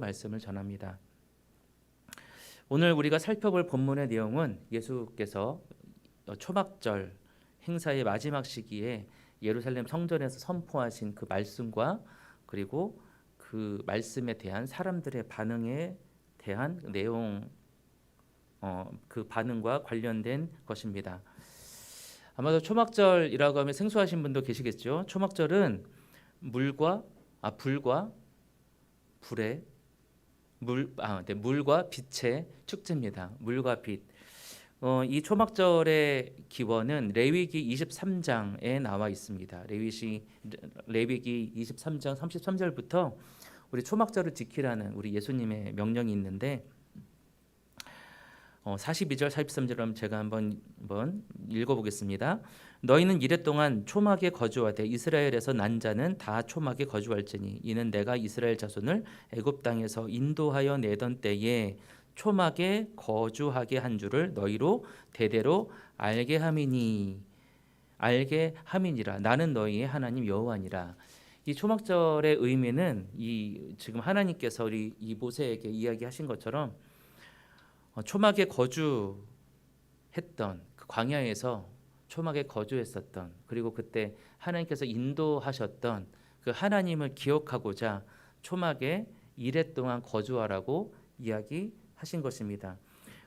말씀을 전합니다. 오늘 우리가 살펴볼 본문의 내용은 예수께서 초막절 행사의 마지막 시기에 예루살렘 성전에서 선포하신 그 말씀과 그리고 그 말씀에 대한 사람들의 반응에 대한 내용, 그 반응과 관련된 것입니다. 아마도 초막절이라고 하면 생소하신 분도 계시겠죠. 초막절은 불과 불의 물과 빛의 축제입니다. 물과 빛. 이 초막절의 기원은 레위기 23장에 나와 있습니다. 레위기 23장 33절부터 우리 초막절을 지키라는 우리 예수님의 명령이 있는데 42절 43절을 제가 한번 읽어보겠습니다. 너희는 이레 동안 초막에 거주하되 이스라엘에서 난 자는 다 초막에 거주할지니 이는 내가 이스라엘 자손을 애굽 땅에서 인도하여 내던 때에 초막에 거주하게 한 줄을 너희로 대대로 알게 함이니라. 나는 너희의 하나님 여호와니라. 이 초막절의 의미는 이 지금 하나님께서 이 모세에게 이야기하신 것처럼 초막에 거주했던 그 광야에서 초막에 거주했었던 그리고 그때 하나님께서 인도하셨던 그 하나님을 기억하고자 초막에 이레 동안 거주하라고 이야기하신 것입니다.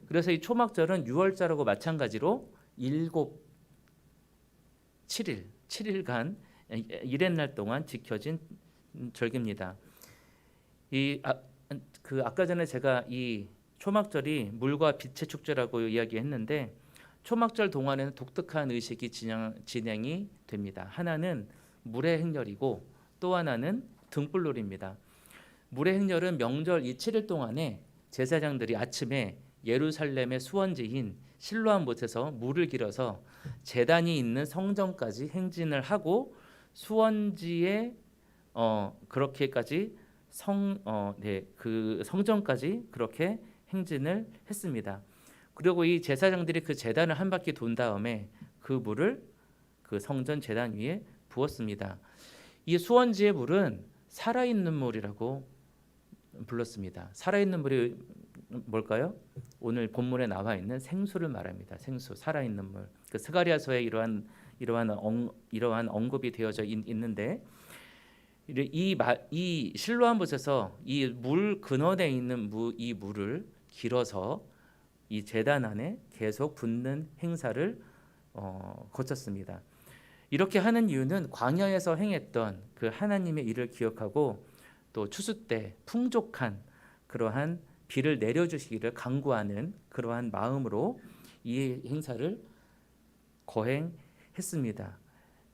그래서 이 초막절은 유월절하고 마찬가지로 7일간 이렛날 동안 지켜진 절기입니다. 아까 전에 제가 이 초막절이 물과 빛의 축제라고 이야기했는데 초막절 동안에는 독특한 의식이 진행이 됩니다. 하나는 물의 행렬이고 또 하나는 등불놀이입니다. 물의 행렬은 명절 이 7일 동안에 제사장들이 아침에 예루살렘의 수원지인 실로암 못에서 물을 길어서 제단이 있는 성전까지 행진을 하고 수원지에 그렇게까지 그 성전까지 그렇게 행진을 했습니다. 그리고 이 제사장들이 그 제단을 한 바퀴 돈 다음에 그 물을 그 성전 제단 위에 부었습니다. 이 수원지의 물은 살아있는 물이라고 불렀습니다. 살아있는 물이 뭘까요? 오늘 본문에 나와 있는 생수를 말합니다. 생수, 살아있는 물. 그 스가랴서에 이러한 언급이 되어져 있는데 이 실로암 못에서 이 물 근원에 있는 이 물을 길어서 이 제단 안에 계속 붓는 행사를 거쳤습니다. 이렇게 하는 이유는 광야에서 행했던 그 하나님의 일을 기억하고 또 추수 때 풍족한 그러한 비를 내려주시기를 간구하는 그러한 마음으로 이 행사를 거행했습니다.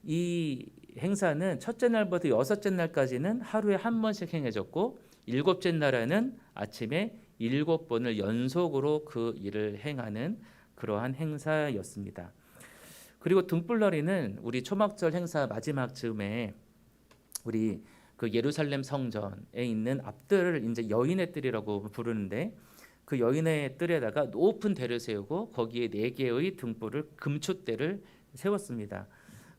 이 행사는 첫째 날부터 여섯째 날까지는 하루에 한 번씩 행해졌고 일곱째 날에는 아침에 7번을 연속으로 그 일을 행하는 그러한 행사였습니다. 그리고 등불놀이는 우리 초막절 행사 마지막 즈음에 우리 그 예루살렘 성전에 있는 앞뜰을 이제 여인의 뜰이라고 부르는데 그 여인의 뜰에다가 높은 대를 세우고 거기에 4개의 등불을 금초대를 세웠습니다.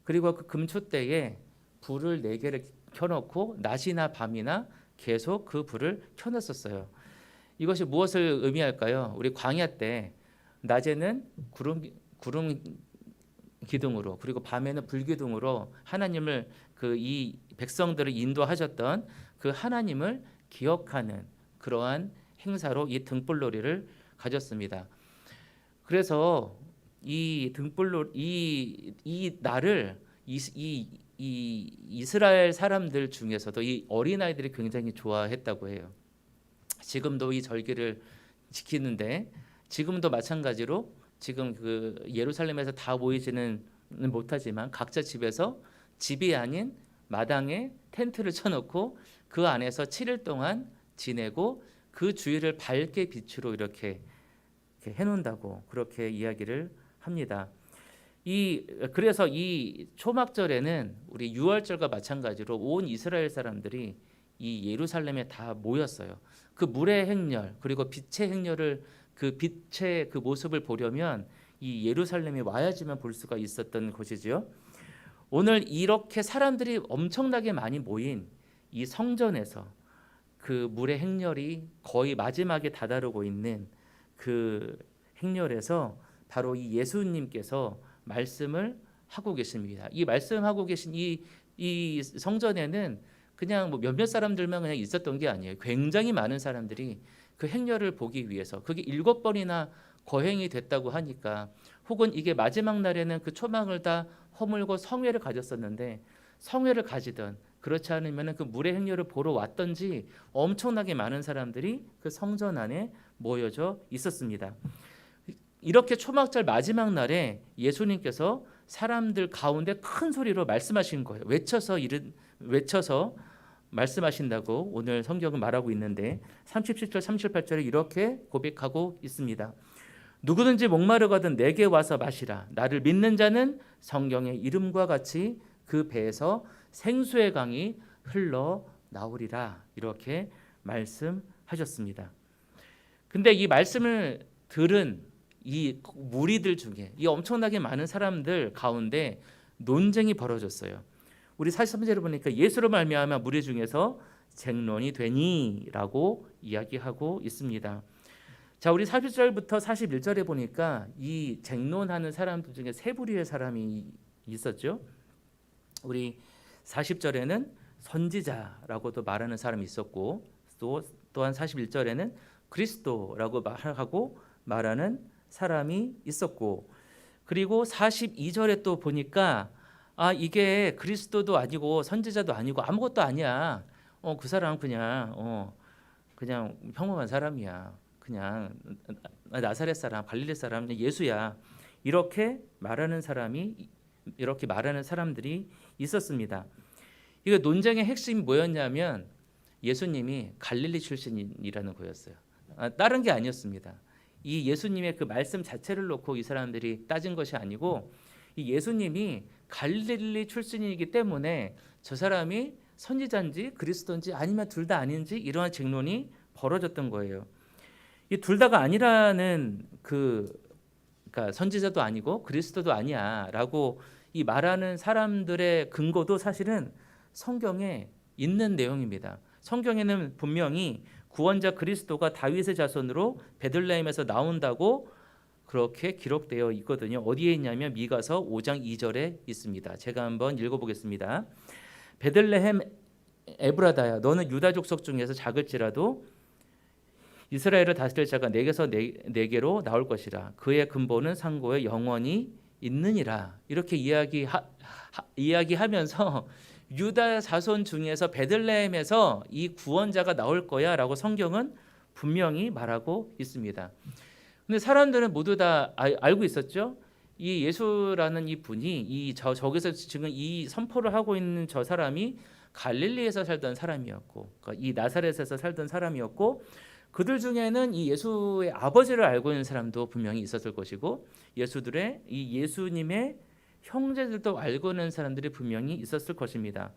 그리고 그 금초대에 불을 4개를 켜놓고 낮이나 밤이나 계속 그 불을 켜놨었어요. 이것이 무엇을 의미할까요? 우리 광야 때 낮에는 구름 기둥으로 그리고 밤에는 불 기둥으로 하나님을 이 백성들을 인도하셨던 그 하나님을 기억하는 그러한 행사로 이 등불놀이를 가졌습니다. 그래서 이 등불놀이 이 날을 이 이스라엘 사람들 중에서도 이 어린아이들이 굉장히 좋아했다고 해요. 지금도 이 절기를 지키는데 지금도 마찬가지로 지금 그 예루살렘에서 다 모이지는 못하지만 각자 집이 아닌 마당에 텐트를 쳐놓고 그 안에서 7일 동안 지내고 그 주일을 밝게 빛으로 이렇게 해놓는다고 그렇게 이야기를 합니다. 그래서 이 초막절에는 우리 유월절과 마찬가지로 온 이스라엘 사람들이 이 예루살렘에 다 모였어요. 그 물의 행렬 그리고 빛의 행렬을 그 빛의 그 모습을 보려면 이 예루살렘에 와야지만 볼 수가 있었던 곳이지요. 오늘 이렇게 사람들이 엄청나게 많이 모인 이 성전에서 그 물의 행렬이 거의 마지막에 다다르고 있는 그 행렬에서 바로 이 예수님께서 말씀을 하고 계십니다. 이 말씀하고 계신 이 성전에는 그냥 뭐 몇몇 사람들만 그냥 있었던 게 아니에요. 굉장히 많은 사람들이 그 행렬을 보기 위해서, 그게 7번이나 거행이 됐다고 하니까, 혹은 이게 마지막 날에는 그 초막을 다 허물고 성회를 가졌었는데, 성회를 가지던 그렇지 않으면 그 물의 행렬을 보러 왔던지 엄청나게 많은 사람들이 그 성전 안에 모여져 있었습니다. 이렇게 초막절 마지막 날에 예수님께서 사람들 가운데 큰 소리로 말씀하신 거예요. 외쳐서 말씀하신다고 오늘 성경은 말하고 있는데, 37절 38절에 이렇게 고백하고 있습니다. 누구든지 목마르거든 내게 와서 마시라. 나를 믿는 자는 성경의 이름과 같이 그 배에서 생수의 강이 흘러 나오리라. 이렇게 말씀하셨습니다. 근데 이 말씀을 들은 이 무리들 중에, 이 엄청나게 많은 사람들 가운데 논쟁이 벌어졌어요. 우리 43절을 보니까 예수로 말미암아 무리 중에서 쟁론이 되니라고 이야기하고 있습니다. 자, 우리 40절부터 41절에 보니까 이 쟁론하는 사람들 중에 세 부류의 사람이 있었죠. 우리 40절에는 선지자라고도 말하는 사람이 있었고, 또한 41절에는 그리스도라고 말하는 사람이 있었고, 그리고 42절에 또 보니까 이게 그리스도도 아니고 선지자도 아니고 아무것도 아니야. 그 사람 그냥 평범한 사람이야. 그냥 나사렛 사람, 갈릴리 사람, 예수야. 이렇게 말하는 사람들이 있었습니다. 이거 논쟁의 핵심이 뭐였냐면 예수님이 갈릴리 출신이라는 거였어요. 다른 게 아니었습니다. 이 예수님의 그 말씀 자체를 놓고 이 사람들이 따진 것이 아니고, 이 예수님이 갈릴리 출신이기 때문에 저 사람이 선지자인지 그리스도인지 아니면 둘 다 아닌지 이러한 쟁론이 벌어졌던 거예요. 이 둘 다가 아니라는 그러니까 선지자도 아니고 그리스도도 아니야라고 이 말하는 사람들의 근거도 사실은 성경에 있는 내용입니다. 성경에는 분명히 구원자 그리스도가 다윗의 자손으로 베들레헴에서 나온다고 그렇게 기록되어 있거든요. 어디에 있냐면 미가서 5장 2절에 있습니다. 제가 한번 읽어보겠습니다. 베들레헴 에브라다야, 너는 유다 족속 중에서 작을지라도 이스라엘을 다스릴 자가 내게서 내게로 나올 것이라. 그의 근본은 상고에 영원히 있느니라. 이렇게 이야기하면서 유다 자손 중에서 베들레헴에서 이 구원자가 나올 거야라고 성경은 분명히 말하고 있습니다. 근데 사람들은 모두 다 알고 있었죠. 이 예수라는 이 분이 저기서 지금 이 선포를 하고 있는 저 사람이 갈릴리에서 살던 사람이었고, 그러니까 이 나사렛에서 살던 사람이었고, 그들 중에는 이 예수의 아버지를 알고 있는 사람도 분명히 있었을 것이고, 이 예수님의 형제들도 알고 있는 사람들이 분명히 있었을 것입니다.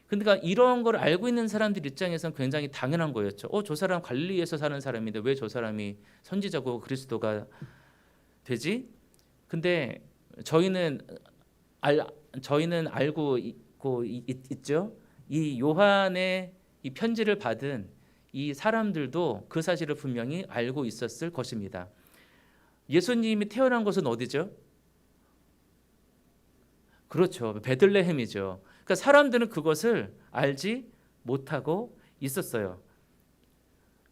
그러니까 이런 걸 알고 있는 사람들 입장에서는 굉장히 당연한 거였죠. 저 사람 갈릴리에서 사는 사람인데 왜 저 사람이 선지자고 그리스도가 되지? 근데 저희는 알고 있죠. 이 요한의 이 편지를 받은 이 사람들도 그 사실을 분명히 알고 있었을 것입니다. 예수님이 태어난 곳은 어디죠? 그렇죠. 베들레헴이죠. 그러니까 사람들은 그것을 알지 못하고 있었어요.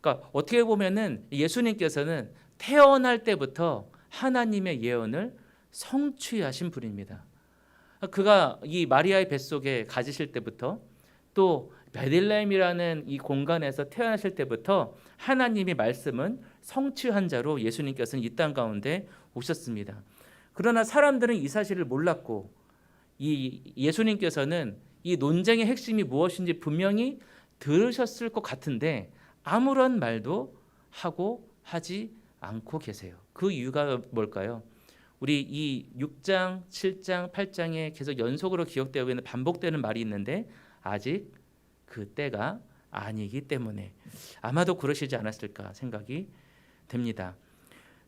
그러니까 어떻게 보면은 예수님께서는 태어날 때부터 하나님의 예언을 성취하신 분입니다. 그가 이 마리아의 뱃속에 가지실 때부터, 또 베들레헴이라는 이 공간에서 태어나실 때부터 하나님의 말씀은 성취한 자로 예수님께서는 이 땅 가운데 오셨습니다. 그러나 사람들은 이 사실을 몰랐고, 이 예수님께서는 이 논쟁의 핵심이 무엇인지 분명히 들으셨을 것 같은데 아무런 말도 하지 않고 계세요. 그 이유가 뭘까요? 우리 이 6장, 7장, 8장에 계속 연속으로 기억되고 있는 반복되는 말이 있는데 아직 그 때가 아니기 때문에 아마도 그러시지 않았을까 생각이 됩니다.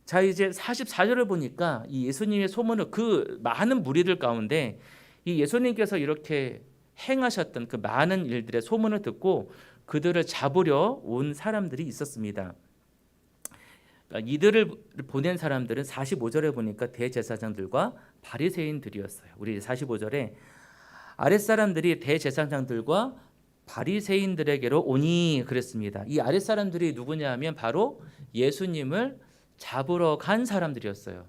자, 이제 44절을 보니까 이 예수님의 소문을, 그 많은 무리들 가운데 이 예수님께서 이렇게 행하셨던 그 많은 일들의 소문을 듣고 그들을 잡으려 온 사람들이 있었습니다. 이들을 보낸 사람들은 45절에 보니까 대제사장들과 바리새인들이었어요. 우리 45절에 아랫사람들이 대제사장들과 바리새인들에게로 오니 그랬습니다. 이 아랫사람들이 누구냐 하면 바로 예수님을 잡으러 간 사람들이었어요.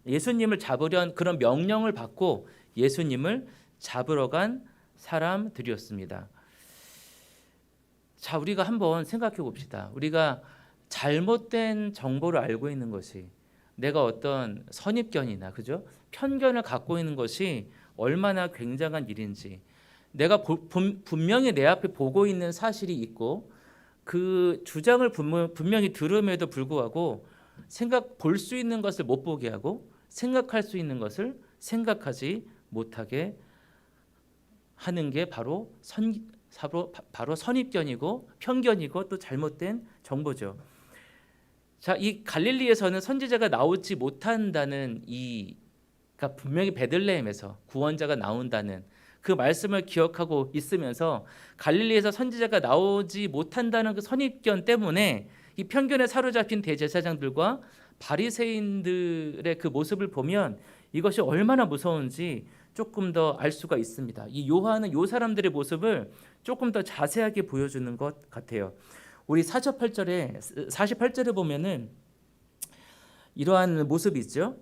예수님을 잡으려는 그런 명령을 받고 예수님을 잡으러 간 사람들이었습니다. 자, 우리가 한번 생각해 봅시다. 우리가 잘못된 정보를 알고 있는 것이, 내가 어떤 선입견이나 그죠? 편견을 갖고 있는 것이 얼마나 굉장한 일인지, 내가 분명히 내 앞에 보고 있는 사실이 있고 그 주장을 분명히 들음에도 불구하고 볼 수 있는 것을 못 보게 하고 생각할 수 있는 것을 생각하지 못하게 하는 게 바로 선입견이고 편견이고 또 잘못된 정보죠. 자, 이 갈릴리에서는 선지자가 나오지 못한다는 그러니까 분명히 베들레헴에서 구원자가 나온다는 그 말씀을 기억하고 있으면서 갈릴리에서 선지자가 나오지 못한다는 그 선입견 때문에 이 편견에 사로잡힌 대제사장들과 바리새인들의 그 모습을 보면 이것이 얼마나 무서운지 조금 더 알 수가 있습니다. 이 요한은 요 사람들의 모습을 조금 더 자세하게 보여주는 것 같아요. 우리 48절에 보면은 이러한 모습이 있죠.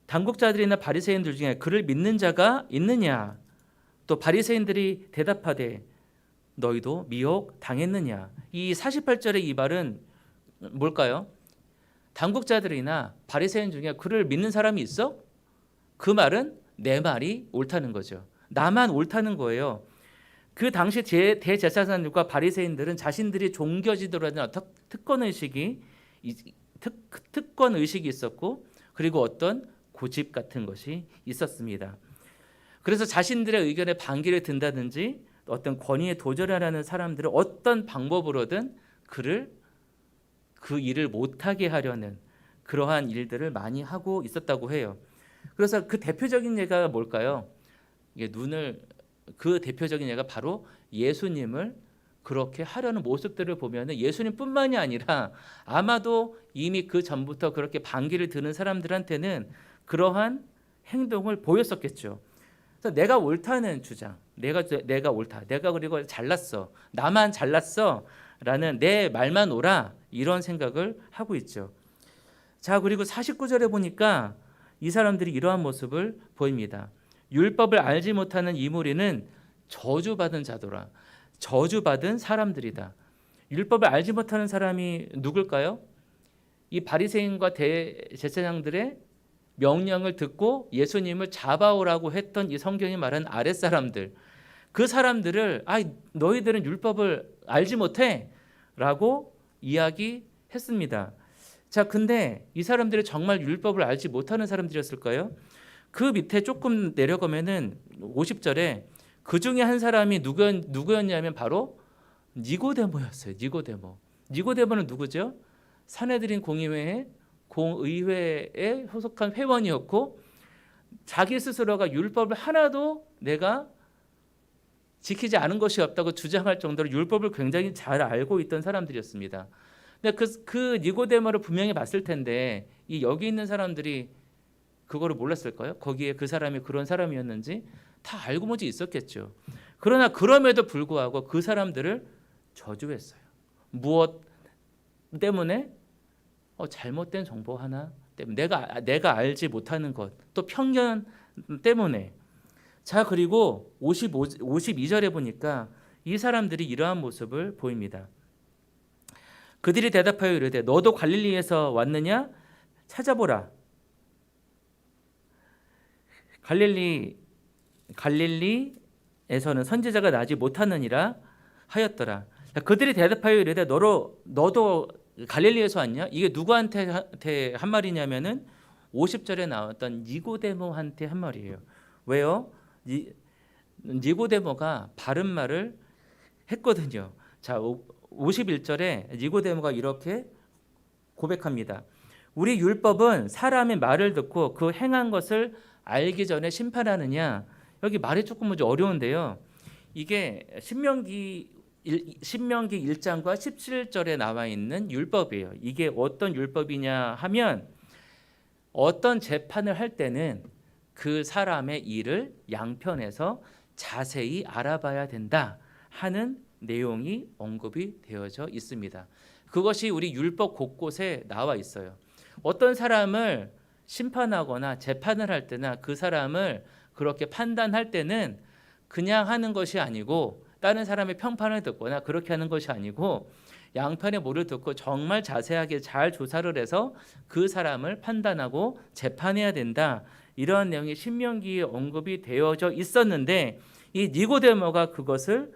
당국자들이나 바리새인들 중에 그를 믿는 자가 있느냐? 또 바리새인들이 대답하되 너희도 미혹 당했느냐? 이 48절의 이 말은 뭘까요? 당국자들이나 바리새인 중에 그를 믿는 사람이 있어? 그 말은 내 말이 옳다는 거죠. 나만 옳다는 거예요. 그 당시 대제사장들과 바리새인들은 자신들이 종교지도라는 어떤 특권 의식이 있었고, 그리고 어떤 고집 같은 것이 있었습니다. 그래서 자신들의 의견에 반기를 든다든지 어떤 권위에 도전하려는 사람들은 어떤 방법으로든 그 일을 못하게 하려는 그러한 일들을 많이 하고 있었다고 해요. 그래서 그 대표적인 예가 뭘까요? 그 대표적인 예가 바로 예수님을 그렇게 하려는 모습들을 보면 예수님뿐만이 아니라 아마도 이미 그 전부터 그렇게 반기를 드는 사람들한테는 그러한 행동을 보였었겠죠. 그래서 내가 옳다는 주장, 내가 옳다, 내가 그리고 잘났어, 나만 잘났어라는 내 말만 옳아, 이런 생각을 하고 있죠. 자, 그리고 49절에 보니까 이 사람들이 이러한 모습을 보입니다. 율법을 알지 못하는 이 무리는 저주받은 자도라. 저주받은 사람들이다. 율법을 알지 못하는 사람이 누굴까요? 이 바리새인과 대제사장들의 명령을 듣고 예수님을 잡아오라고 했던 이 성경이 말하는 아랫사람들, 그 사람들을 너희들은 율법을 알지 못해 라고 이야기했습니다. 자, 근데 이 사람들이 정말 율법을 알지 못하는 사람들이었을까요? 그 밑에 조금 내려가면은 50절에 그 중에 한 사람이 누구였냐면 바로 니고데모였어요. 니고데모는 누구죠? 산헤드린 공의회에 소속한 회원이었고, 자기 스스로가 율법을 하나도 내가 지키지 않은 것이 없다고 주장할 정도로 율법을 굉장히 잘 알고 있던 사람들이었습니다. 근데 그 니고데모를 분명히 봤을 텐데 여기 있는 사람들이 그거를 몰랐을까요? 거기에 그 사람이 그런 사람이었는지 다 알고 보지 있었겠죠. 그러나 그럼에도 불구하고 그 사람들을 저주했어요. 무엇 때문에? 잘못된 정보 하나 때문에, 내가 알지 못하는 것, 또 편견 때문에. 자, 그리고 52절에 보니까 이 사람들이 이러한 모습을 보입니다. 그들이 대답하여 이르되 너도 갈릴리에서 왔느냐? 찾아보라. 갈릴리에서는 선지자가 나지 못하느니라 하였더라. 그들이 대답하여 이르되 너도 갈릴리에서 왔냐? 이게 누구한테 한 말이냐면은 50절에 나왔던 니고데모한테 한 말이에요. 왜요? 니고데모가 바른 말을 했거든요. 자, 51절에 니고데모가 이렇게 고백합니다. 우리 율법은 사람의 말을 듣고 그 행한 것을 알기 전에 심판하느냐? 여기 말이 조금 어려운데요. 이게 신명기 신명기 1장과 17절에 나와 있는 율법이에요. 이게 어떤 율법이냐 하면 어떤 재판을 할 때는 그 사람의 일을 양편에서 자세히 알아봐야 된다 하는 내용이 언급이 되어져 있습니다. 그것이 우리 율법 곳곳에 나와 있어요. 어떤 사람을 심판하거나 재판을 할 때나 그 사람을 그렇게 판단할 때는 그냥 하는 것이 아니고 다른 사람의 평판을 듣거나 그렇게 하는 것이 아니고 양편의 모를 듣고 정말 자세하게 잘 조사를 해서 그 사람을 판단하고 재판해야 된다. 이러한 내용이 신명기에 언급이 되어져 있었는데 이 니고데모가 그것을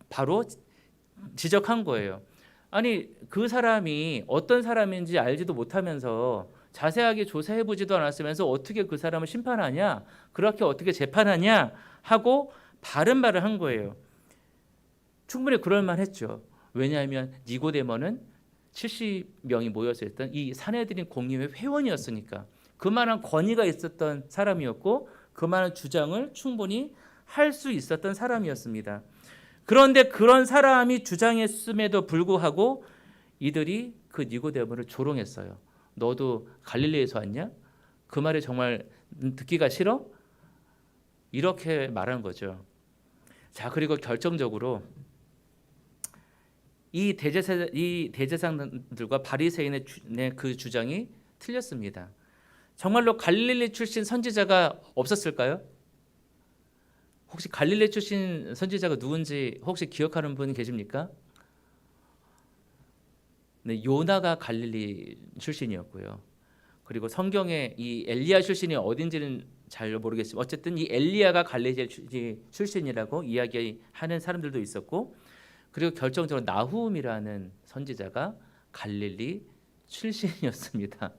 바로 지적한 거예요. 아니 그 사람이 어떤 사람인지 알지도 못하면서 자세하게 조사해보지도 않았으면서 어떻게 그 사람을 심판하냐, 그렇게 어떻게 재판하냐 하고 바른 말을 한 거예요. 충분히 그럴 만했죠. 왜냐하면 니고데모는 70명이 모여서 했던 이 산헤드린 공의회 회원이었으니까 그만한 권위가 있었던 사람이었고 그만한 주장을 충분히 할 수 있었던 사람이었습니다. 그런데 그런 사람이 주장했음에도 불구하고 이들이 그 니고데모를 조롱했어요. 너도 갈릴리에서 왔냐? 그 말이 정말 듣기가 싫어? 이렇게 말한 거죠. 자, 그리고 결정적으로 이 대제사장들과 바리새인의 그 주장이 틀렸습니다. 정말로 갈릴리 출신 선지자가 없었을까요? 혹시 갈릴리 출신 선지자가 누군지 혹시 기억하는 분 계십니까? 네, 요나가 갈릴리 출신이었고요. 그리고 성경에 이 엘리야 출신이 어딘지는 잘 모르겠지만 어쨌든 이 엘리야가 갈릴리 출신이라고 이야기하는 사람들도 있었고, 그리고 결정적으로 나훔이라는 선지자가 갈릴리 출신이었습니다.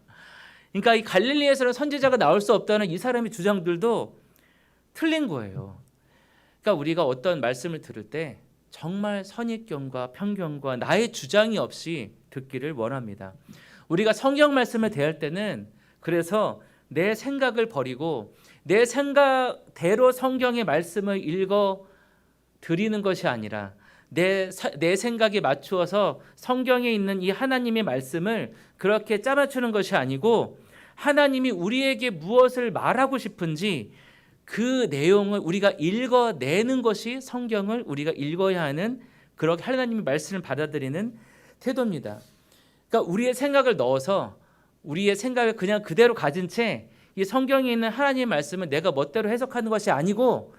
그러니까 이 갈릴리에서는 선지자가 나올 수 없다는 이 사람의 주장들도 틀린 거예요. 그러니까 우리가 어떤 말씀을 들을 때 정말 선입견과 편견과 나의 주장이 없이 듣기를 원합니다. 우리가 성경 말씀을 대할 때는 그래서 내 생각을 버리고 내 생각대로 성경의 말씀을 읽어 드리는 것이 아니라 내 생각에 맞추어서 성경에 있는 이 하나님의 말씀을 그렇게 짜맞추는 것이 아니고 하나님이 우리에게 무엇을 말하고 싶은지 그 내용을 우리가 읽어내는 것이 성경을 우리가 읽어야 하는 그렇게 하나님의 말씀을 받아들이는 태도입니다. 그러니까 우리의 생각을 넣어서 우리의 생각을 그냥 그대로 가진 채 이 성경에 있는 하나님의 말씀을 내가 멋대로 해석하는 것이 아니고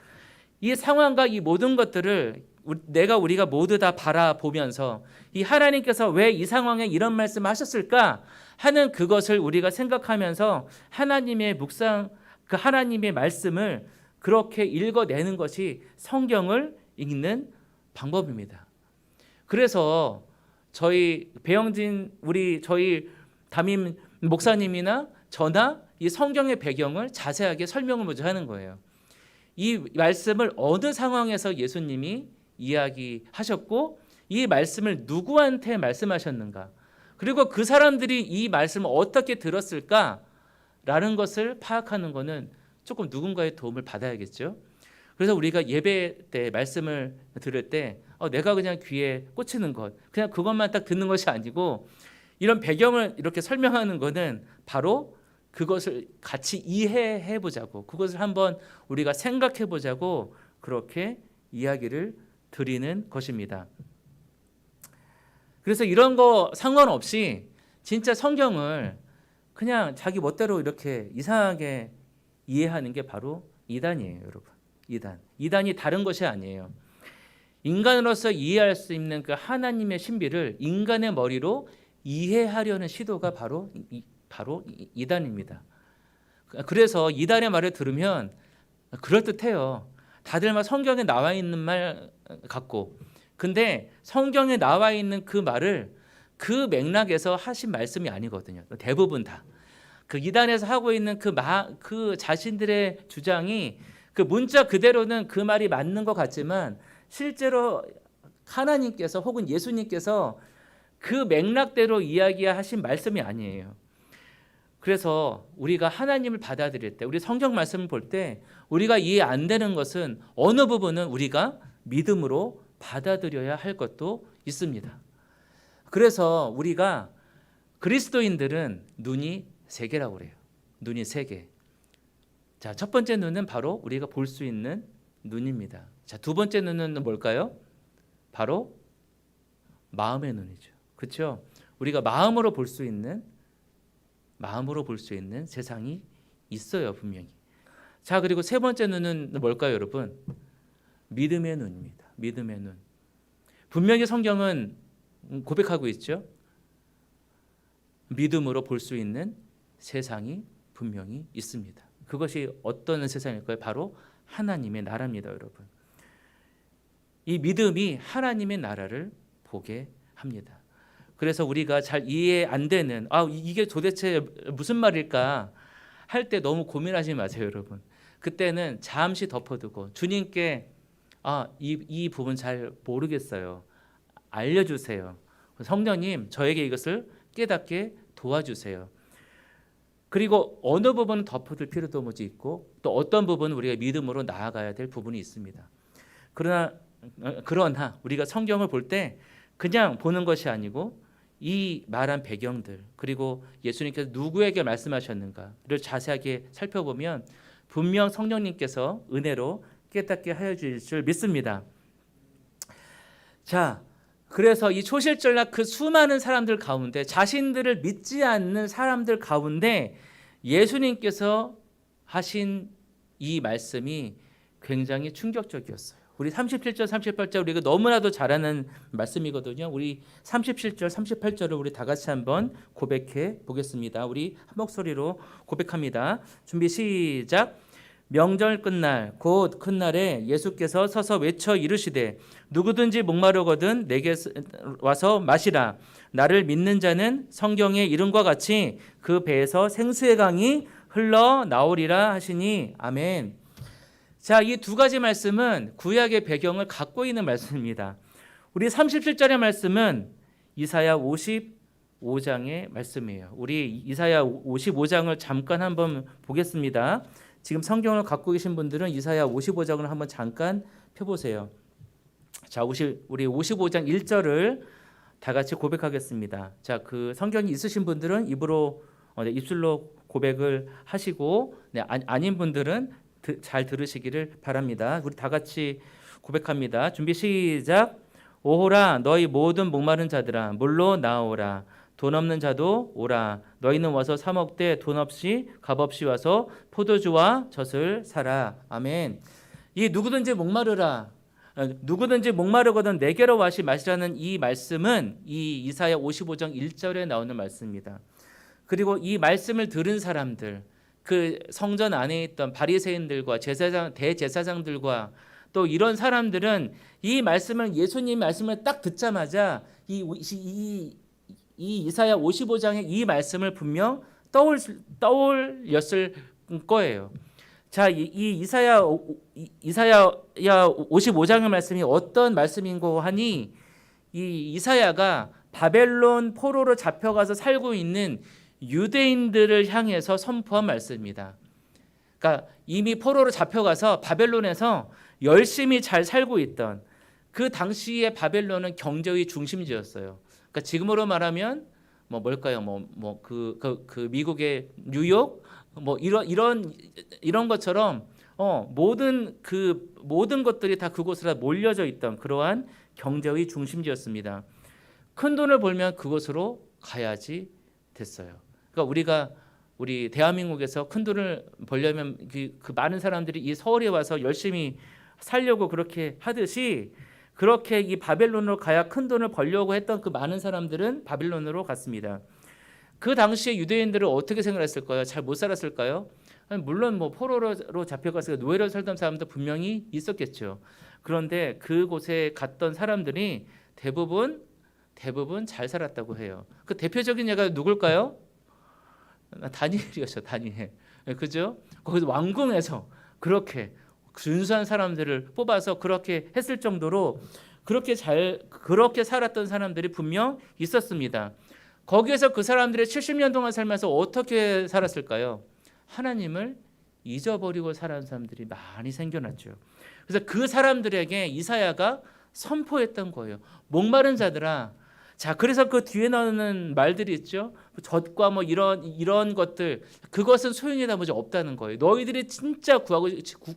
이 상황과 이 모든 것들을 우리가 모두 다 바라보면서 이 하나님께서 왜 이 상황에 이런 말씀을 하셨을까 하는 그것을 우리가 생각하면서 하나님의 묵상, 그 하나님의 말씀을 그렇게 읽어내는 것이 성경을 읽는 방법입니다. 그래서 저희 배영진 저희 담임 목사님이나 저나 이 성경의 배경을 자세하게 설명을 먼저 하는 거예요. 이 말씀을 어느 상황에서 예수님이 이야기하셨고 이 말씀을 누구한테 말씀하셨는가, 그리고 그 사람들이 이 말씀을 어떻게 들었을까라는 것을 파악하는 것은 조금 누군가의 도움을 받아야겠죠. 그래서 우리가 예배 때 말씀을 들을 때 내가 그냥 귀에 꽂히는 것, 그냥 그것만 딱 듣는 것이 아니고 이런 배경을 이렇게 설명하는 것은 바로 그것을 같이 이해해 보자고, 그것을 한번 우리가 생각해 보자고 그렇게 이야기를 드리는 것입니다. 그래서 이런 거 상관없이 진짜 성경을 그냥 자기 멋대로 이렇게 이상하게 이해하는 게 바로 이단이에요, 여러분. 이단이 다른 것이 아니에요. 인간으로서 이해할 수 있는 그 하나님의 신비를 인간의 머리로 이해하려는 시도가 바로 이단입니다. 그래서 이단의 말을 들으면 그럴듯해요. 다들 막 성경에 나와 있는 말 같고, 근데 성경에 나와 있는 그 말을 그 맥락에서 하신 말씀이 아니거든요. 대부분 다. 그 이단에서 하고 있는 그 자신들의 주장이 그 문자 그대로는 그 말이 맞는 것 같지만 실제로 하나님께서 혹은 예수님께서 그 맥락대로 이야기하신 말씀이 아니에요. 그래서 우리가 하나님을 받아들일 때, 우리 성경 말씀을 볼 때 우리가 이해 안 되는 것은 어느 부분은 우리가 믿음으로 받아들여야 할 것도 있습니다. 그래서 우리가 그리스도인들은 눈이 세 개라고 그래요. 눈이 세 개. 자, 첫 번째 눈은 바로 우리가 볼 수 있는 눈입니다. 자, 두 번째 눈은 뭘까요? 바로 마음의 눈이죠. 그렇죠? 우리가 마음으로 볼 수 있는 세상이 있어요, 분명히. 자, 그리고 세 번째 눈은 뭘까요, 여러분? 믿음의 눈입니다. 믿음의 눈. 분명히 성경은 고백하고 있죠. 믿음으로 볼 수 있는 세상이 분명히 있습니다. 그것이 어떤 세상일까요? 바로 하나님의 나라입니다, 여러분. 이 믿음이 하나님의 나라를 보게 합니다. 그래서 우리가 잘 이해 안 되는 이게 도대체 무슨 말일까 할 때 너무 고민하지 마세요, 여러분. 그때는 잠시 덮어두고 주님께 이 부분 잘 모르겠어요. 알려주세요. 성령님, 저에게 이것을 깨닫게 도와주세요. 그리고 어느 부분은 덮어둘 필요도 뭐지 있고 또 어떤 부분은 우리가 믿음으로 나아가야 될 부분이 있습니다. 그러나 우리가 성경을 볼 때 그냥 보는 것이 아니고 이 말한 배경들 그리고 예수님께서 누구에게 말씀하셨는가를 자세하게 살펴보면 분명 성령님께서 은혜로 깨닫게 하여 주실 줄 믿습니다. 자, 그래서 이 초실절날 그 수많은 사람들 가운데 자신들을 믿지 않는 사람들 가운데 예수님께서 하신 이 말씀이 굉장히 충격적이었어요. 우리 37절 38절 우리가 너무나도 잘 아는 말씀이거든요. 우리 37절 38절을 우리 다 같이 한번 고백해 보겠습니다. 우리 한 목소리로 고백합니다. 준비 시작. 명절 끝날 곧 큰 날에 예수께서 서서 외쳐 이르시되 누구든지 목마르거든 내게 와서 마시라. 나를 믿는 자는 성경의 이름과 같이 그 배에서 생수의 강이 흘러나오리라 하시니 아멘. 자, 이 두 가지 말씀은 구약의 배경을 갖고 있는 말씀입니다. 우리 37절의 말씀은 이사야 55장의 말씀이에요. 우리 이사야 55장을 잠깐 한번 보겠습니다. 지금 성경을 갖고 계신 분들은 이사야 55장을 한번 잠깐 펴보세요. 자, 우리 55장 1절을 다 같이 고백하겠습니다. 자, 그 성경이 있으신 분들은 입술로 고백을 하시고 아닌 분들은 잘 들으시기를 바랍니다. 우리 다 같이 고백합니다. 준비 시작. 오호라 너희 모든 목마른 자들아 물로 나오라. 돈 없는 자도 오라. 너희는 와서 사 먹되 돈 없이 값 없이 와서 포도주와 젖을 사라. 아멘. 이 누구든지 목마르거든 내게로 와시 마시라는 이 말씀은 이 이사야 55장 1절에 나오는 말씀입니다. 그리고 이 말씀을 들은 사람들, 그 성전 안에 있던 바리새인들과 대제사장들과 또 이런 사람들은 이 말씀을 예수님 말씀을 딱 듣자마자 이 이사야 55장의 이 말씀을 분명 떠올렸을 거예요. 자, 이 이사야 55장의 말씀이 어떤 말씀인고 하니 이 이사야가 바벨론 포로로 잡혀가서 살고 있는 유대인들을 향해서 선포한 말씀입니다. 그러니까 이미 포로로 잡혀가서 바벨론에서 열심히 잘 살고 있던 그 당시의 바벨론은 경제의 중심지였어요. 그러니까 지금으로 말하면 뭘까요? 그 미국의 뉴욕 이런 것처럼 모든 것들이 다 그곳으로 몰려져 있던 그러한 경제의 중심지였습니다. 큰 돈을 벌면 그곳으로 가야지 됐어요. 그러니까 우리 대한민국에서 큰 돈을 벌려면 그 많은 사람들이 이 서울에 와서 열심히 살려고 그렇게 하듯이 그렇게 이 바벨론으로 가야 큰 돈을 벌려고 했던 그 많은 사람들은 바벨론으로 갔습니다. 그 당시에 유대인들은 어떻게 생각했을까요? 잘 못 살았을까요? 물론 포로로 잡혀가서 노예로 살던 사람도 분명히 있었겠죠. 그런데 그곳에 갔던 사람들이 대부분 잘 살았다고 해요. 그 대표적인 예가 누굴까요? 다니엘이었죠. 다니엘. 그죠? 거기서 왕궁에서 그렇게 준수한 사람들을 뽑아서 그렇게 했을 정도로 그렇게 살았던 사람들이 분명 있었습니다. 거기에서 그 사람들이 70년 동안 살면서 어떻게 살았을까요? 하나님을 잊어버리고 살아온 사람들이 많이 생겨났죠. 그래서 그 사람들에게 이사야가 선포했던 거예요. 목마른 자들아. 자, 그래서 그 뒤에 나오는 말들이 있죠. 젖과 뭐 이런 것들, 그것은 소용이 나머지 없다는 거예요. 너희들이 진짜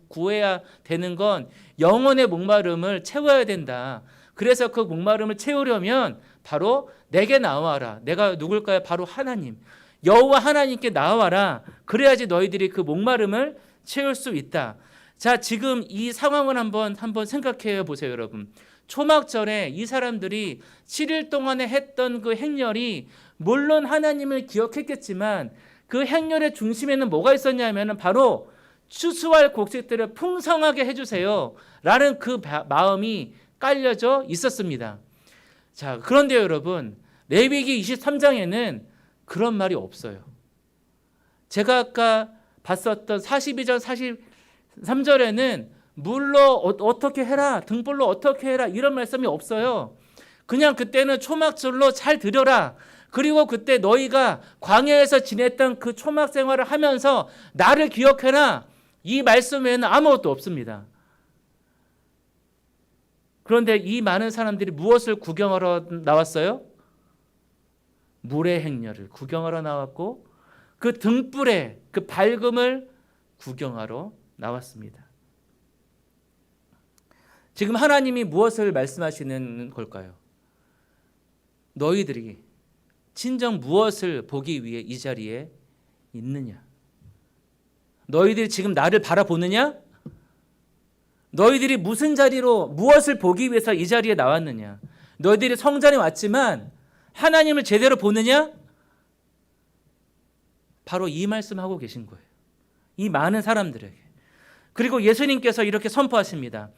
구해야 되는 건 영혼의 목마름을 채워야 된다. 그래서 그 목마름을 채우려면 바로 내게 나와라. 내가 누굴까요? 바로 하나님. 여호와 하나님께 나와라. 그래야지 너희들이 그 목마름을 채울 수 있다. 자, 지금 이 상황을 한번 생각해 보세요, 여러분. 초막절에 이 사람들이 7일 동안에 했던 그 행렬이 물론 하나님을 기억했겠지만 그 행렬의 중심에는 뭐가 있었냐면 바로 추수할 곡식들을 풍성하게 해주세요 라는 그 마음이 깔려져 있었습니다. 자, 그런데 여러분, 레위기 23장에는 그런 말이 없어요. 제가 아까 봤었던 42절 43절에는 물로 어떻게 해라, 등불로 어떻게 해라 이런 말씀이 없어요. 그냥 그때는 초막절로 잘 드려라. 그리고 그때 너희가 광야에서 지냈던 그 초막 생활을 하면서 나를 기억해라. 이 말씀 외에는 아무것도 없습니다. 그런데 이 많은 사람들이 무엇을 구경하러 나왔어요? 물의 행렬을 구경하러 나왔고 그 등불의 그 밝음을 구경하러 나왔습니다. 지금 하나님이 무엇을 말씀하시는 걸까요? 너희들이 진정 무엇을 보기 위해 이 자리에 있느냐? 너희들이 지금 나를 바라보느냐? 너희들이 무슨 자리로 무엇을 보기 위해서 이 자리에 나왔느냐? 너희들이 성전에 왔지만 하나님을 제대로 보느냐? 바로 이 말씀하고 계신 거예요. 이 많은 사람들에게. 그리고 예수님께서 이렇게 선포하십니다.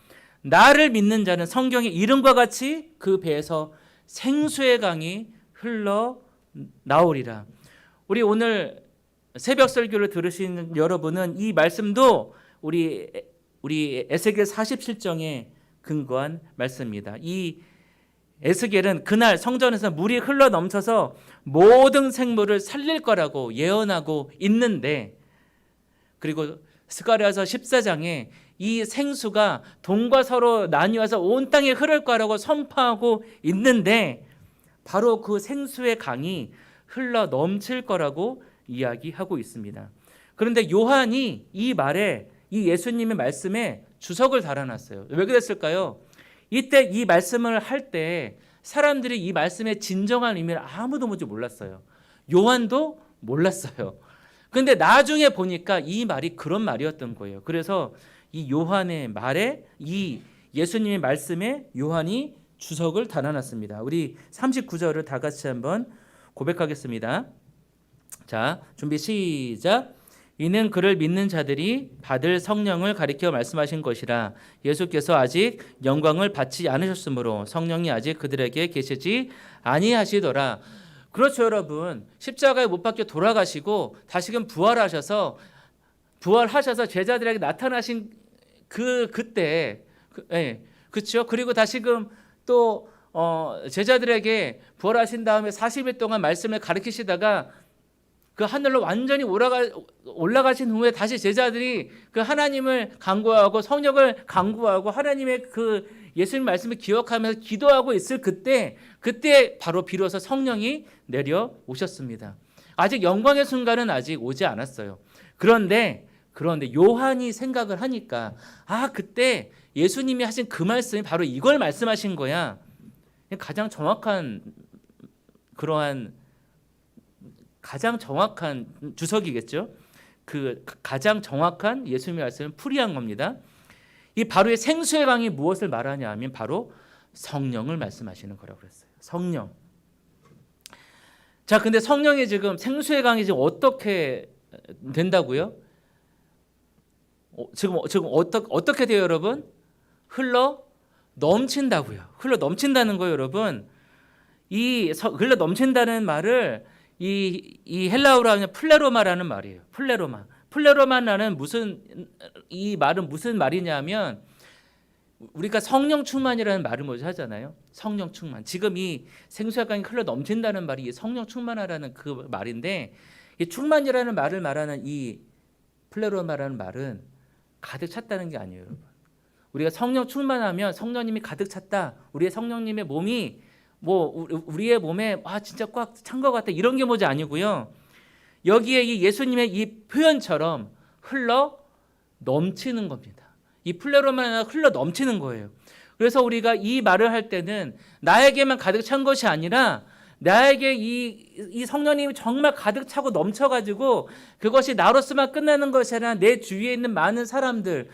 나를 믿는 자는 성경의 이름과 같이 그 배에서 생수의 강이 흘러 나오리라. 우리 오늘 새벽 설교를 들으신 여러분은 이 말씀도 우리 에스겔 47장에 근거한 말씀입니다. 이 에스겔은 그날 성전에서 물이 흘러 넘쳐서 모든 생물을 살릴 거라고 예언하고 있는데, 그리고 스가랴서 14장에 이 생수가 동과 서로 나뉘어서 온 땅에 흐를 거라고 선포하고 있는데 바로 그 생수의 강이 흘러 넘칠 거라고 이야기하고 있습니다. 그런데 요한이 이 말에, 이 예수님의 말씀에 주석을 달아놨어요. 왜 그랬을까요? 이때 이 말씀을 할 때 사람들이 이 말씀의 진정한 의미를 아무도 몰랐어요. 요한도 몰랐어요. 그런데 나중에 보니까 이 말이 그런 말이었던 거예요. 그래서 이 요한의 말에, 이 예수님의 말씀에 요한이 주석을 달아놨습니다. 우리 39절을 다 같이 한번 고백하겠습니다. 자, 준비 시작. 이는 그를 믿는 자들이 받을 성령을 가리켜 말씀하신 것이라. 예수께서 아직 영광을 받지 않으셨으므로 성령이 아직 그들에게 계시지 아니하시더라. 그렇죠, 여러분. 십자가에 못 박혀 돌아가시고 다시금 부활하셔서 제자들에게 나타나신 그때, 그렇죠. 그리고 다시금 또 제자들에게 부활하신 다음에 40일 동안 말씀을 가르치시다가 그 하늘로 완전히 올라가신 후에 다시 제자들이 그 하나님을 간구하고 성령을 간구하고 하나님의 그 예수님 말씀을 기억하면서 기도하고 있을 그때 바로 비로소 성령이 내려오셨습니다. 아직 영광의 순간은 아직 오지 않았어요. 그런데 요한이 생각을 하니까 그때 예수님이 하신 그 말씀이 바로 이걸 말씀하신 거야. 가장 정확한 주석이겠죠. 그 가장 정확한 예수님의 말씀을 풀이한 겁니다. 이 바로의 생수의 강이 무엇을 말하냐 하면 바로 성령을 말씀하시는 거라고 그랬어요. 성령. 자, 근데 성령이 지금 생수의 강이 지금 어떻게 된다고요? 지금 어떻게 돼요, 여러분? 흘러 넘친다고요. 흘러 넘친다는 거예요, 여러분. 이 흘러 넘친다는 말을 이 헬라어로 하면 플레로마라는 말이에요. 플레로마라는 이 말은 무슨 말이냐면 우리가 성령 충만이라는 말을 먼저 하잖아요. 성령 충만. 지금 이 생수의 강이 흘러 넘친다는 말이 이 성령 충만하라는 그 말인데, 이 충만이라는 말을 말하는 이 플레로마라는 말은 가득 찼다는 게 아니에요, 여러분. 우리가 성령 충만하면 성령님이 가득 찼다. 우리의 성령님의 몸이 뭐 우리의 몸에 진짜 꽉 찬 것 같다. 이런 게 뭐지 아니고요. 여기에 이 예수님의 이 표현처럼 흘러 넘치는 겁니다. 이 플레로만 아니라 흘러 넘치는 거예요. 그래서 우리가 이 말을 할 때는 나에게만 가득 찬 것이 아니라 나에게 이 성령님이 정말 가득 차고 넘쳐가지고 그것이 나로서만 끝나는 것이 아니라 내 주위에 있는 많은 사람들,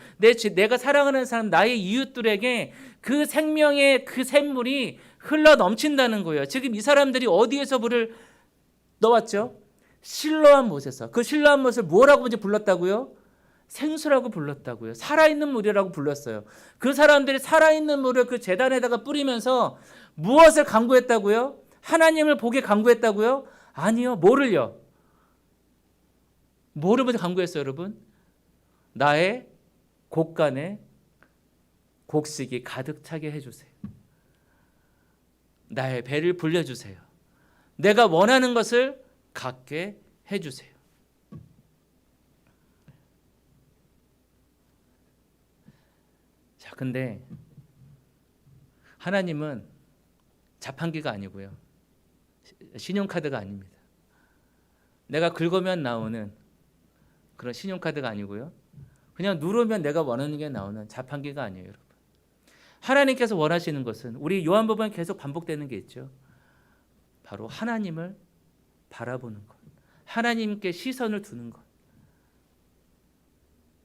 내가 사랑하는 사람, 나의 이웃들에게 그 생명의 그 샘물이 흘러 넘친다는 거예요. 지금 이 사람들이 어디에서 물을 넣었죠? 실로암 못에서. 그 실로암 못을 뭐라고 이제 불렀다고요? 생수라고 불렀다고요. 살아있는 물이라고 불렀어요. 그 사람들이 살아있는 물을 그 제단에다가 뿌리면서 무엇을 강구했다고요? 하나님을 보게 강구했다고요? 아니요. 뭐를요? 뭐를 먼저 강구했어요, 여러분? 나의 곡간에 곡식이 가득 차게 해주세요. 나의 배를 불려주세요. 내가 원하는 것을 갖게 해주세요. 자, 근데 하나님은 자판기가 아니고요. 신용카드가 아닙니다. 내가 긁으면 나오는 그런 신용카드가 아니고요. 그냥 누르면 내가 원하는 게 나오는 자판기가 아니에요, 여러분. 하나님께서 원하시는 것은 우리 요한복음에 계속 반복되는 게 있죠. 바로 하나님을 바라보는 것. 하나님께 시선을 두는 것.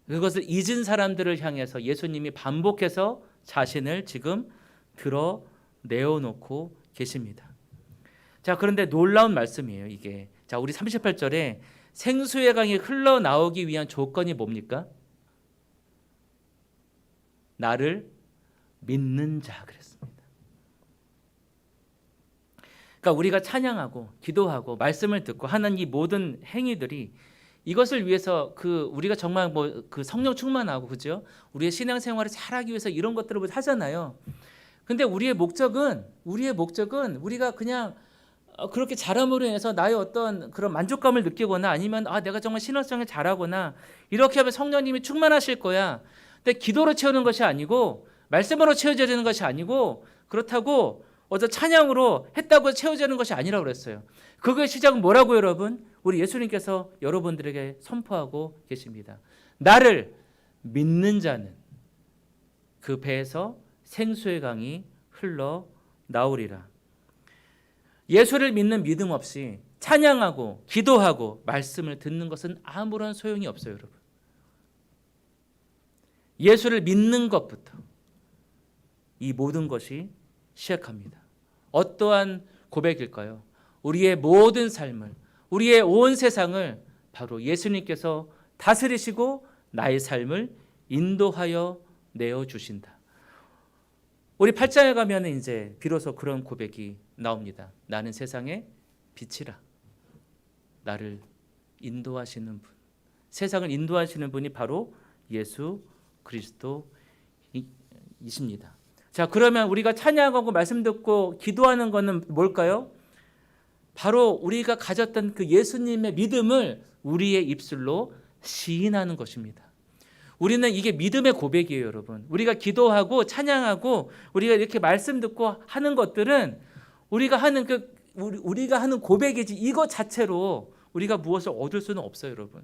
그것을 잊은 사람들을 향해서 예수님이 반복해서 자신을 지금 드러내어놓고 계십니다. 자, 그런데 놀라운 말씀이에요, 이게. 자, 우리 38절에 생수의 강이 흘러나오기 위한 조건이 뭡니까? 나를 믿는 자 그랬습니다. 그러니까 우리가 찬양하고 기도하고 말씀을 듣고 하는 이 모든 행위들이 이것을 위해서 우리가 정말 그 성령 충만하고 그죠? 우리의 신앙생활을 잘하기 위해서 이런 것들을 하잖아요. 근데 우리의 목적은 우리가 그냥 그렇게 잘함으로 인해서 나의 어떤 그런 만족감을 느끼거나 아니면 내가 정말 신앙생활 잘하거나 이렇게 하면 성령님이 충만하실 거야. 근데 기도로 채우는 것이 아니고 말씀으로 채워지는 것이 아니고 그렇다고 어떤 찬양으로 했다고 채워지는 것이 아니라고 그랬어요. 그거의 시작은 뭐라고 여러분? 우리 예수님께서 여러분들에게 선포하고 계십니다. 나를 믿는 자는 그 배에서 생수의 강이 흘러 나오리라. 예수를 믿는 믿음 없이 찬양하고 기도하고 말씀을 듣는 것은 아무런 소용이 없어요, 여러분. 예수를 믿는 것부터 이 모든 것이 시작합니다. 어떠한 고백일까요? 우리의 모든 삶을, 우리의 온 세상을 바로 예수님께서 다스리시고 나의 삶을 인도하여 내어주신다. 우리 8장에 가면 이제 비로소 그런 고백이 나옵니다. 나는 세상의 빛이라. 나를 인도하시는 분. 세상을 인도하시는 분이 바로 예수 그리스도이십니다. 자, 그러면 우리가 찬양하고 말씀 듣고 기도하는 것은 뭘까요? 바로 우리가 가졌던 그 예수님의 믿음을 우리의 입술로 시인하는 것입니다. 우리는 이게 믿음의 고백이에요, 여러분. 우리가 기도하고 찬양하고 우리가 이렇게 말씀 듣고 하는 것들은 우리가 하는 고백이지 이것 자체로 우리가 무엇을 얻을 수는 없어요, 여러분.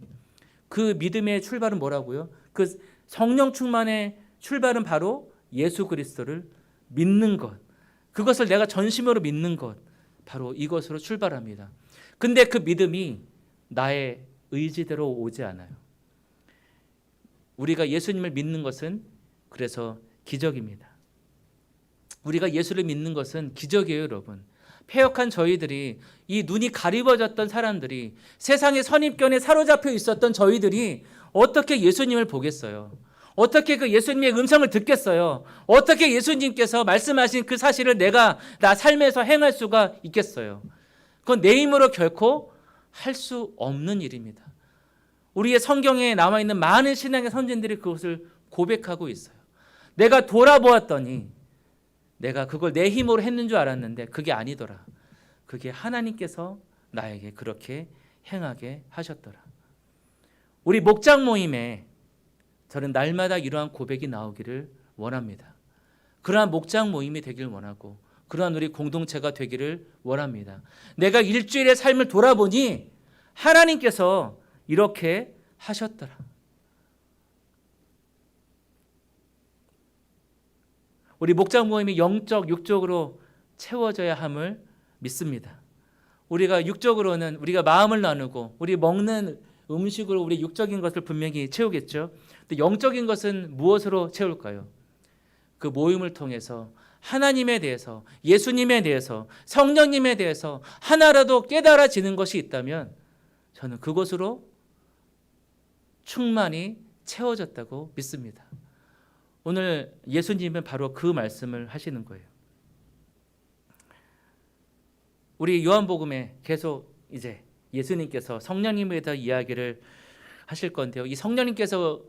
그 믿음의 출발은 뭐라고요? 그 성령 충만의 출발은 바로 예수 그리스도를 믿는 것. 그것을 내가 전심으로 믿는 것. 바로 이것으로 출발합니다. 근데 그 믿음이 나의 의지대로 오지 않아요. 우리가 예수님을 믿는 것은 그래서 기적입니다. 우리가 예수를 믿는 것은 기적이에요, 여러분. 패역한 저희들이, 이 눈이 가리워졌던 사람들이, 세상의 선입견에 사로잡혀 있었던 저희들이 어떻게 예수님을 보겠어요? 어떻게 그 예수님의 음성을 듣겠어요? 어떻게 예수님께서 말씀하신 그 사실을 나 삶에서 행할 수가 있겠어요? 그건 내 힘으로 결코 할 수 없는 일입니다. 우리의 성경에 남아있는 많은 신앙의 선진들이 그것을 고백하고 있어요. 내가 돌아보았더니 내가 그걸 내 힘으로 했는 줄 알았는데 그게 아니더라. 그게 하나님께서 나에게 그렇게 행하게 하셨더라. 우리 목장 모임에 저는 날마다 이러한 고백이 나오기를 원합니다. 그러한 목장 모임이 되길 원하고 그러한 우리 공동체가 되기를 원합니다. 내가 일주일의 삶을 돌아보니 하나님께서 이렇게 하셨더라. 우리 목장 모임이 영적, 육적으로 채워져야 함을 믿습니다. 우리가 육적으로는 우리가 마음을 나누고 우리 먹는 음식으로 우리 육적인 것을 분명히 채우겠죠. 근데 영적인 것은 무엇으로 채울까요? 그 모임을 통해서 하나님에 대해서, 예수님에 대해서, 성령님에 대해서 하나라도 깨달아지는 것이 있다면 저는 그것으로 충만히 채워졌다고 믿습니다. 오늘 예수님은 바로 그 말씀을 하시는 거예요. 우리 요한복음에 계속 이제 예수님께서 성령님에 대한 이야기를 하실 건데요. 이 성령님께서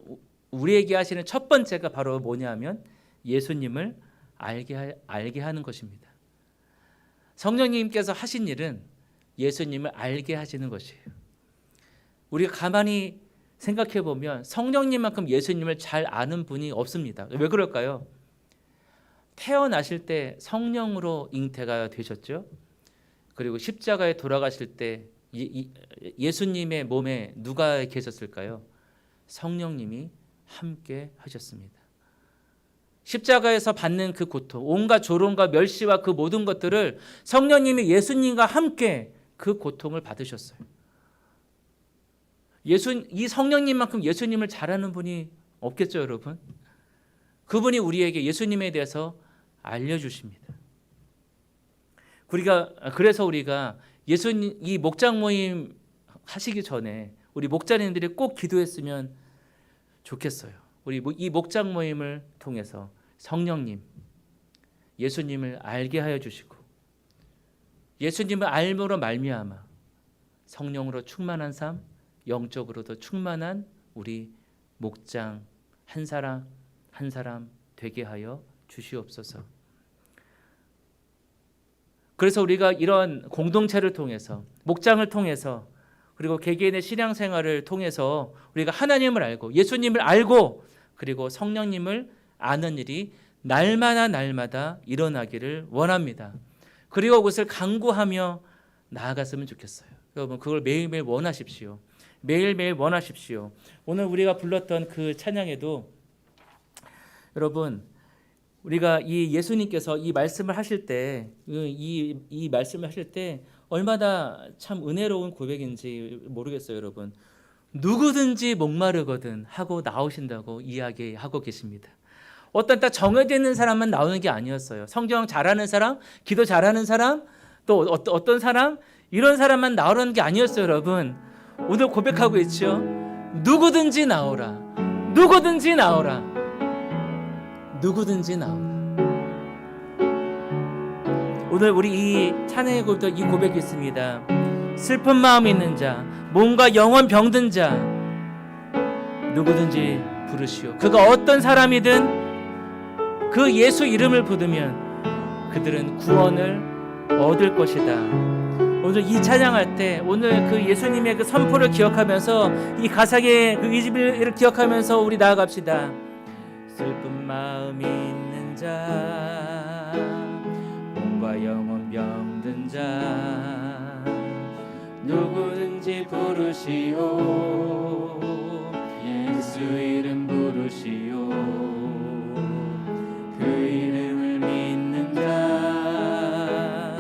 우리에게 하시는 첫 번째가 바로 뭐냐면 예수님을 알게 하는 것입니다. 성령님께서 하신 일은 예수님을 알게 하시는 것이에요. 우리가 가만히 생각해 보면 성령님만큼 예수님을 잘 아는 분이 없습니다. 왜 그럴까요? 태어나실 때 성령으로 잉태가 되셨죠. 그리고 십자가에 돌아가실 때 예수님의 몸에 누가 계셨을까요? 성령님이 함께 하셨습니다. 십자가에서 받는 그 고통, 온갖 조롱과 멸시와 그 모든 것들을 성령님이 예수님과 함께 그 고통을 받으셨어요. 이 성령님만큼 예수님을 잘 아는 분이 없겠죠, 여러분? 그분이 우리에게 예수님에 대해서 알려주십니다. 그래서 우리가 예수님 이 목장 모임 하시기 전에 우리 목자님들이 꼭 기도했으면 좋겠어요. 우리 이 목장 모임을 통해서 성령님, 예수님을 알게 하여 주시고 예수님을 알므로 말미암아 성령으로 충만한 삶, 영적으로도 충만한 우리 목장 한 사람 한 사람 되게 하여 주시옵소서. 그래서 우리가 이런 공동체를 통해서 목장을 통해서 그리고 개개인의 신앙생활을 통해서 우리가 하나님을 알고 예수님을 알고 그리고 성령님을 아는 일이 날마다 일어나기를 원합니다. 그리고 그것을 간구하며 나아갔으면 좋겠어요. 여러분 그걸 매일매일 원하십시오. 매일매일 원하십시오. 오늘 우리가 불렀던 그 찬양에도 여러분 우리가 이 예수님께서 이 말씀을 하실 때 이 말씀을 하실 때 얼마나 참 은혜로운 고백인지 모르겠어요, 여러분. 누구든지 목마르거든 하고 나오신다고 이야기하고 계십니다. 어떤 딱 정해져 있는 사람만 나오는 게 아니었어요. 성경 잘하는 사람, 기도 잘하는 사람, 또 어떤 사람 이런 사람만 나오라는 게 아니었어요, 여러분. 오늘 고백하고 있죠. 누구든지 나오라. 누구든지 나오라. 누구든지 나오라. 오늘 우리 이 찬양의 고백도 이 고백이 있습니다. 슬픈 마음이 있는 자, 몸과 영혼 병든 자 누구든지 부르시오. 그가 어떤 사람이든 그 예수 이름을 부르면 그들은 구원을 얻을 것이다. 오늘 이 찬양할 때 오늘 그 예수님의 그 선포를 기억하면서 이 가사의 그 의지를 기억하면서 우리 나아갑시다. 슬픈 마음이 있는 자, 몸과 영혼 병든 자 누구든지 부르시오. 예수 이름 부르시오. 그 이름을 믿는 자,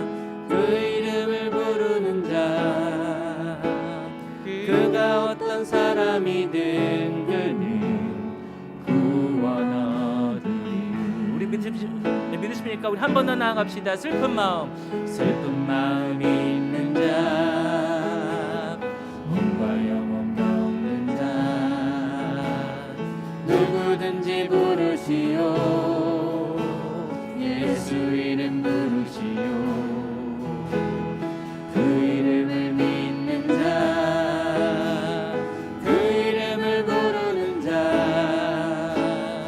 그 이름을 부르는 자 그가 어떤 사람이든 그는 구원 얻으리. 우리 믿으십니까? 우리 한 번 더 나아갑시다. 슬픈 마음 있는 자, 몸과 영혼 병든 자 누구든지 부르시오. 예수 이름 부르시오. 그 이름을 믿는 자, 그 이름을 부르는 자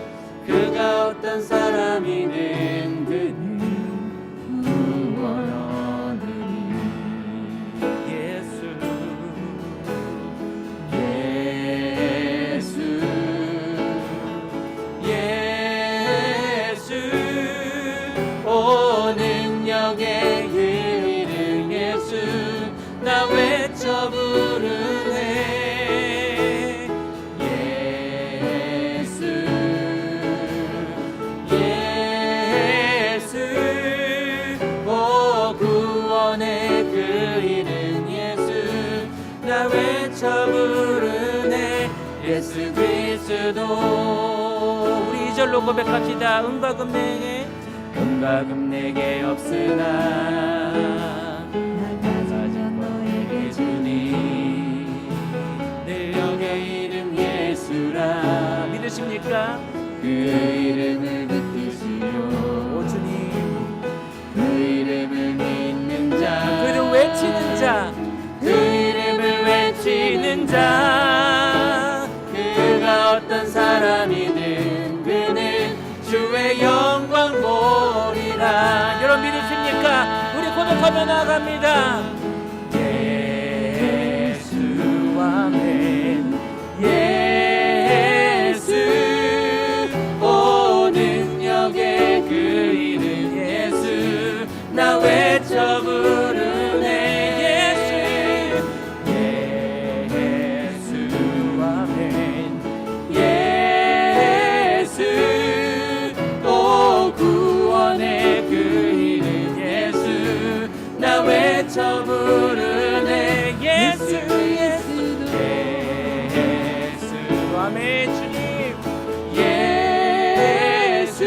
그가 어떤 사람이든 그는 구원 예수 그리스도. 우리 2절로 고백합시다. 은과 금 내게 없으나 가진 너에게 주니 내 영의 이름 예수라. 믿으십니까? 그 이름을 붙드시오. 오 주님, 그 이름을 믿는 자, 그 이름 외치는 자, 그 이름을 외치는 자, 그가 어떤 사람이든 그는 주의 영광 보리라. 여러분 믿으십니까? 우리 고백하며 나아갑니다. 예수 아멘. 예수 오 능력의 그 이름 예수 나 외쳐 부르네. 예수 아멘. 예수 오 구원의 그 이름 예수 나 외쳐 부르네. 예수 아멘. 주님 예수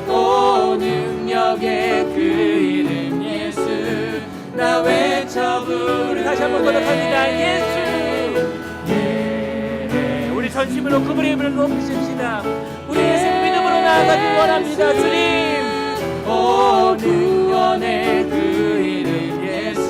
오 능력의 그 이름 예수 나 외쳐 부르네. 다시 한번 고백합니다. 예수. 우리 전심으로 그분의 이름을 높이십시다. 우리 예수 믿음으로 나아가길 원합니다. 주님 오 구원의 그 이름 예수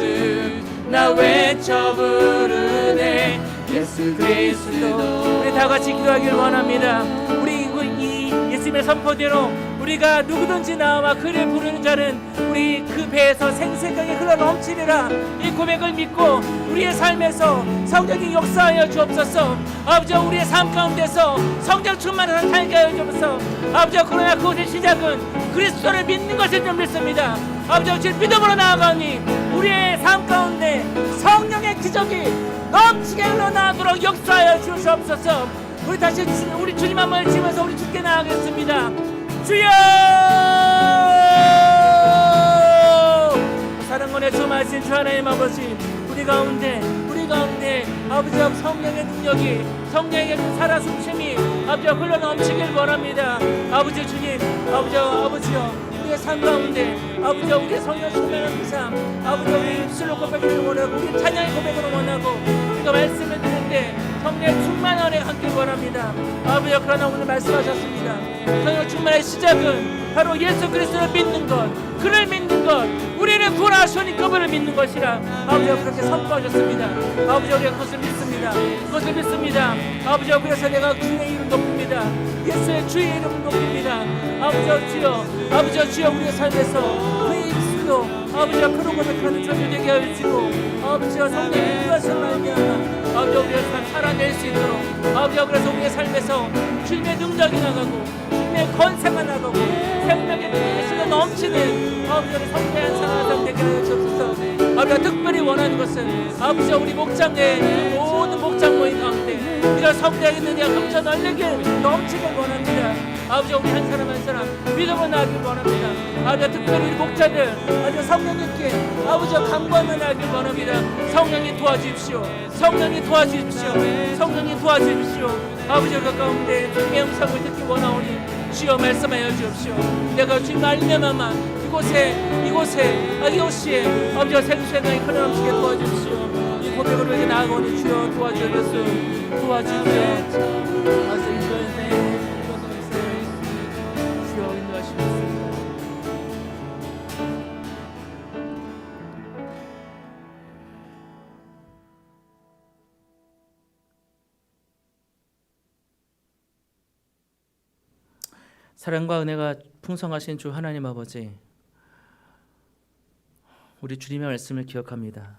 나 외쳐 부르네. 예수 그리스도. 우리 다 같이 기도하길 원합니다. 우리 이 예수님의 선포대로 우리가 누구든지 나와 그를 부르는 자는 우리 그 배에서 생생하게 흘러 넘치리라. 이 고백을 믿고 우리의 삶에서 성령이 역사하여 주옵소서. 아버지 우리의 삶 가운데서 성령 충만을 살게 하여 주옵소서. 아버지 그러나 그것의 시작은 그리스도를 믿는 것을 좀 믿습니다. 아버지 주님 믿음으로 나아가니 우리의 삶 가운데 성령의 기적이 넘치게 흘러나오도록 역사하여 주시옵소서. 우리 다시 우리 주님 한번 치면서 우리 주께 나아가겠습니다. 주여 사랑권의 주마신 주 하나님 아버지 우리 가운데 아버지와 성령의 능력이 성령의 살아 숨심이 아버지와 흘러넘치길 원합니다. 아버지 주님 아버지여 우리의 삶 가운데 아버지와 우리의 성령 충만한 그 삶 아버지와 우리 입술로 고백을 원하고 우리 찬양의 고백으로 원하고 우리가 말씀을 듣는데 성령의 충만함에 함께 원합니다. 아버지여 그러나 오늘 말씀하셨습니다. 성령 충만의 시작은 바로 예수 그리스도를 믿는 것 그를 믿는 것 우리를 구원하시니 그분을 믿는 것이라 아버지여 그렇게 선포하셨습니다. 아버지여 우리가 그것을 믿습니다. 아버지여 그래서 내가 주의 이름 높입니다. 예수의 주의 이름을 높입니다. 아버지여 주여 우리의 삶에서 그의 입술로 아버지여 그런 고백하는 저들 되게 하여 주시고 아버지여 성령의 인도하심을 말미암아 아버지여 우리의 삶 살아낼 수 있도록 아버지여 그래서 우리의 삶에서 주님의 능력이 나가고 주님의 권세가 나가고 생명의 뜻이 넘치는 아버지여 성대한 사랑을 되게 하여 주옵소서. 아버지가 특별히 원하는 것은 아버지여 우리 목장의 모든 목장 모임 가운데 이런 성대하게 능력 넘쳐 널리길 넘치길 원합니다. 아버지 우리 한 사람 믿음으로 나아가길 원합니다. 아버지 특별히 우리 목자들 아버지 성령님께 아버지 간구하며 나아가길 원합니다. 성령이 도와주십시오. 성령이 도와주십시오. 아버지 우리 가운데 주님의 음성을 듣기 원하오니 주여 말씀하여 주옵시오. 내가 주님 알면만 이곳에 아버지의 생수의 흘러넘치게 도와주십시오. 이 고백으로 이제 나아가오니 주여 도와주옵소서. 주여 인도하시옵소서. 사랑과 은혜가 풍성하신 주 하나님 아버지, 우리 주님의 말씀을 기억합니다.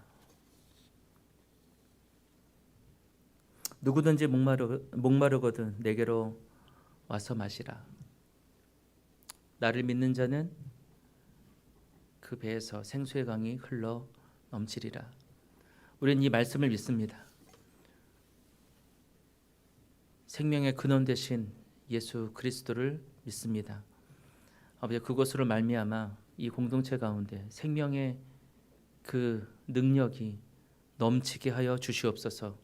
누구든지 목마르거든 내게로 와서 마시라. 나를 믿는 자는 그 배에서 생수의 강이 흘러 넘치리라. 우리는 이 말씀을 믿습니다. 생명의 근원 되신 예수 그리스도를 믿습니다. 아버지 그것으로 말미암아 이 공동체 가운데 생명의 그 능력이 넘치게 하여 주시옵소서.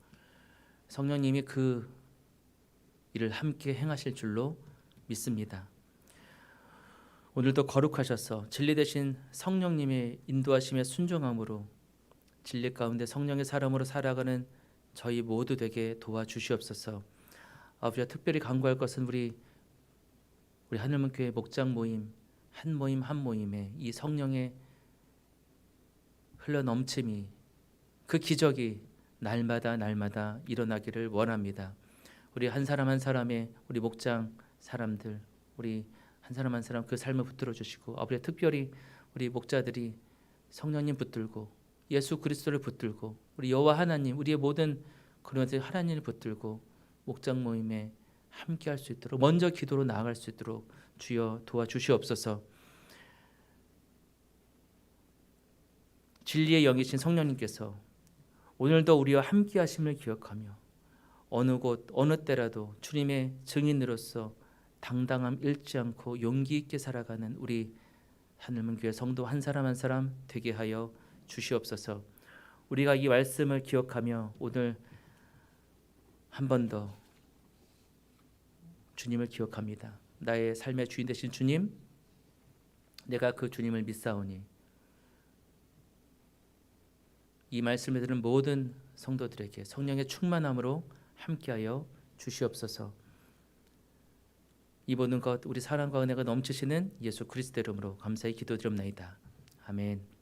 성령님이 그 일을 함께 행하실 줄로 믿습니다. 오늘도 거룩하셔서 진리 되신 성령님의 인도하심에 순종함으로 진리 가운데 성령의 사람으로 살아가는 저희 모두 되게 도와주시옵소서. 아버지가 특별히 간구할 것은 우리 하늘문교회 목장 모임 한 모임 한 모임에 이 성령의 흘러 넘침이 그 기적이 날마다 일어나기를 원합니다. 우리 한 사람 한 사람의 우리 목장 사람들 우리 한 사람 한 사람 그 삶을 붙들어 주시고 아버지 특별히 우리 목자들이 성령님 붙들고 예수 그리스도를 붙들고 우리 여호와 하나님 우리의 모든 그런 하나님을 붙들고 목장 모임에 함께 할 수 있도록 먼저 기도로 나아갈 수 있도록 주여 도와주시옵소서. 진리의 영이신 성령님께서 오늘도 우리와 함께 하심을 기억하며 어느 곳 어느 때라도 주님의 증인으로서 당당함 잃지 않고 용기 있게 살아가는 우리 하늘문교회 성도 한 사람 한 사람 되게 하여 주시옵소서. 우리가 이 말씀을 기억하며 오늘 한 번 더 주님을 기억합니다. 나의 삶의 주인 되신 주님, 내가 그 주님을 믿사오니 이 말씀을 들은 모든 성도들에게 성령의 충만함으로 함께하여 주시옵소서. 이 모든 것 우리 사랑과 은혜가 넘치시는 예수 그리스도 이름으로 감사히 기도드립나이다. 아멘.